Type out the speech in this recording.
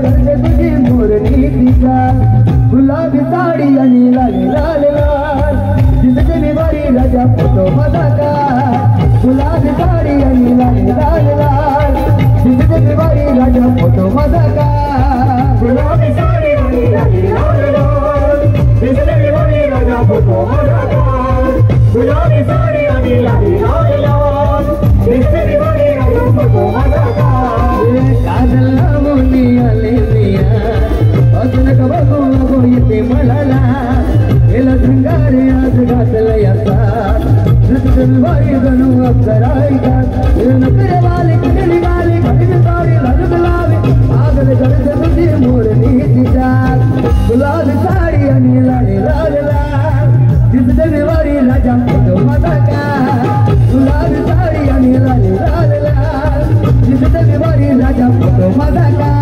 करते तुझी मोरणी तिचा गुलाबी साडी आणि लाल लाल लाल दिसते मी बारी राजा फोटो माझा का गुलाबी साडी आणि लाल लाल लाल दिसते मी बारी राजा फोटो माझा का गुलाबी साडी आणि लाल लाल लाल दिसते मी बारी राजा फोटो माझा का गुलाबी साडी आणि लाल लाल लाल दिसते मी बारी राजा फोटो माझा का काजल मुली आलेलिया अजून का बघू नको येते मलाला गेला शृंगार आज घातला याचा नृत्य वारी जणू अप्सराई का नकरे वाले कगली वाले कगली साडी लाल गुलाबी पागल करते तुझी मोरणी तिचा गुलाबी साडी आणि लाल लाल लाल दिसते वारी राजा फोटो माझा का गुलाबी साडी आणि लाल लाल लाल दिसते वारी राजा फोटो माझा का